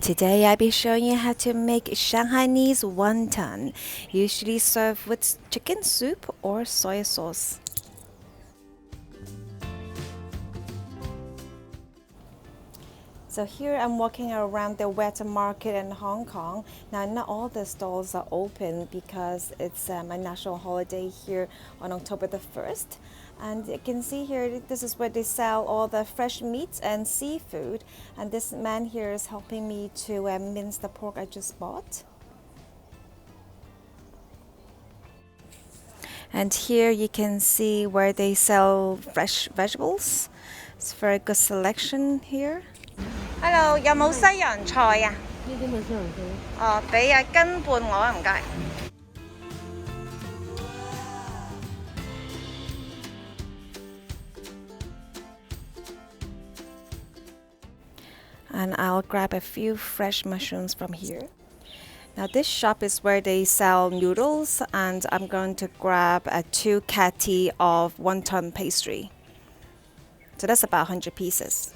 Today I'll be showing you how to make Shanghainese wonton, usually served with chicken soup or soy sauce. So here I'm walking around the wet market in Hong Kong. Now not all the stalls are open because it's a national holiday here on October the 1st. And you can see here, this is where they sell all the fresh meats and seafood. And this man here is helping me to mince the pork I just bought. And here you can see where they sell fresh vegetables. It's a very good selection here. Hello，有冇西洋菜啊？呢啲咪西洋菜咯。哦，俾啊斤半我啊，唔該。And I'll grab a few fresh mushrooms from here. Now this shop is where they sell noodles, and I'm going to grab a 2 kg of wonton pastry. So that's about 100 pieces.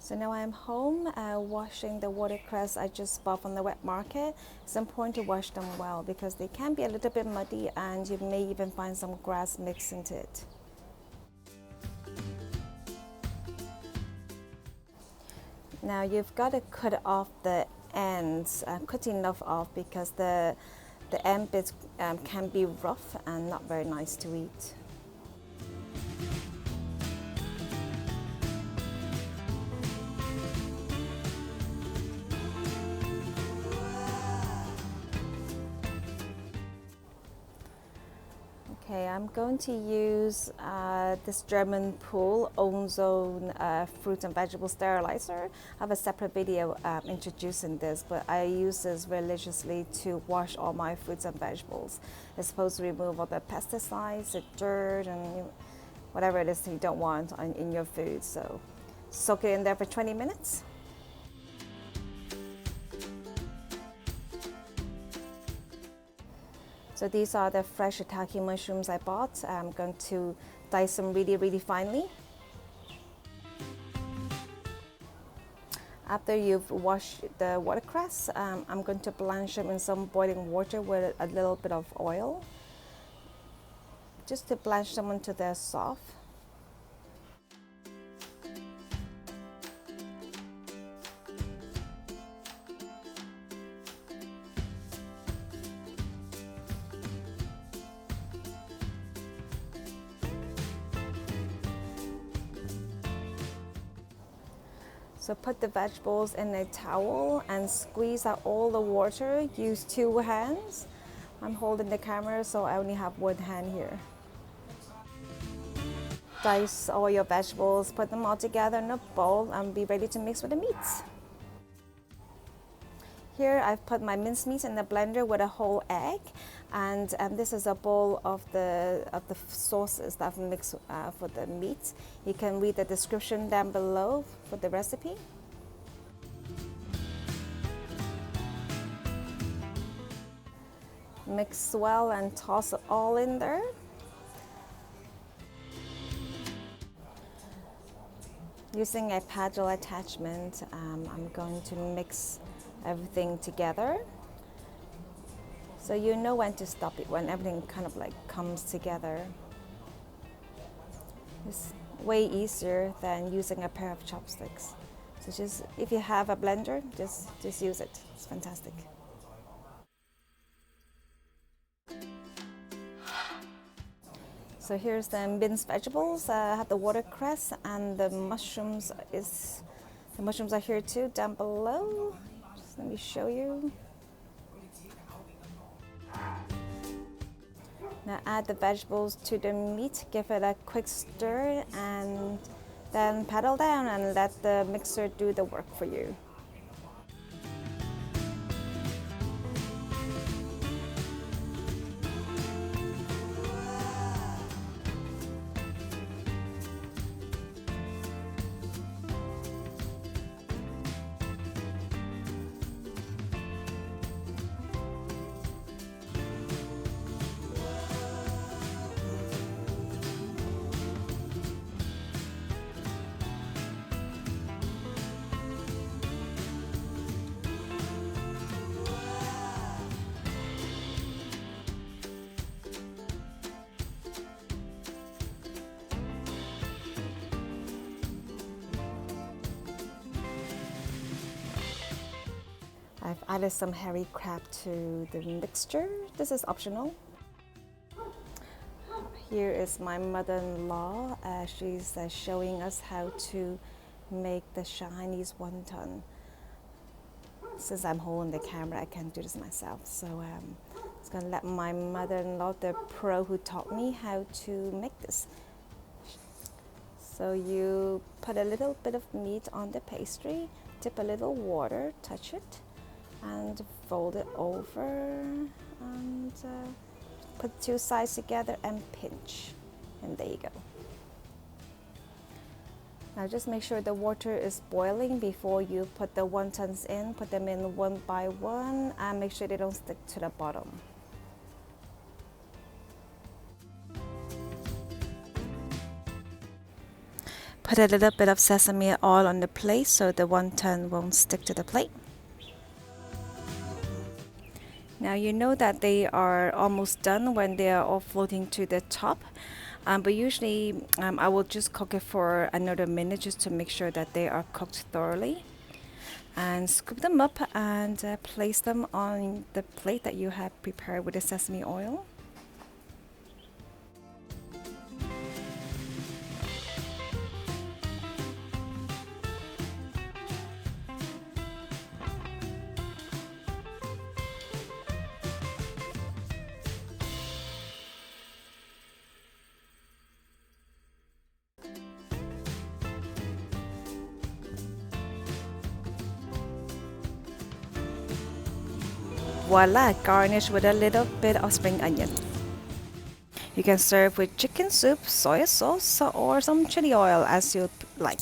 So now I'm home washing the watercress I just bought from the wet market. It's important to wash them well because they can be a little bit muddy and you may even find some grass mixed into it. Now you've got to cut off the ends, cut enough off because the end bits can be rough and not very nice to eat. Okay, I'm going to use this German Pool ozone fruit and vegetable sterilizer. I have a separate video introducing this, but I use this religiously to wash all my fruits and vegetables. It's supposed to remove all the pesticides, the dirt, and whatever it is that you don't want in your food. So soak it in there for 20 minutes. So these are the fresh shiitake mushrooms I bought. I'm going to dice them really finely. After you've washed the watercress, I'm going to blanch them in some boiling water with a little bit of oil, just to blanch them until they're soft. So put the vegetables in a towel and squeeze out all the water. Use 2 hands. I'm holding the camera, so I only have 1 hand here. Dice all your vegetables, put them all together in a bowl, and be ready to mix with the meats. Here I've put my minced meat in the blender with a whole egg, and this is a bowl of the sauces that I've mixed for the meat. You can read the description down below for the recipe. Mix well and toss it all in there. Using a paddle attachment, I'm going to mix everything together, so you know when to stop it when everything kind of like comes together. It's way easier than using a pair of chopsticks. So just if you have a blender, just use it. It's fantastic. So here's the minced vegetables. I have the watercress and the mushrooms. The mushrooms are here too, down below. Let me show you. Now add the vegetables to the meat, give it a quick stir, and then paddle down and let the mixer do the work for you. I've added some hairy crab to the mixture. This is optional. Here is my mother-in-law. She's showing us how to make the Shanghainese wonton. Since I'm holding the camera, I can't do this myself. So I'm just gonna let my mother-in-law, the pro who taught me how to make this. So you put a little bit of meat on the pastry, dip a little water, touch it, and fold it over, and put two sides together and pinch, and there you go. Now just make sure the water is boiling before you put the wontons in. Put them in one by one and make sure they don't stick to the bottom. Put a little bit of sesame oil on the plate so the wonton won't stick to the plate. Now you know that they are almost done when they are all floating to the top. But usually I will just cook it for another minute just to make sure that they are cooked thoroughly. And scoop them up and place them on the plate that you have prepared with the sesame oil. Voila, garnish with a little bit of spring onion. You can serve with chicken soup, soy sauce, or some chili oil as you like.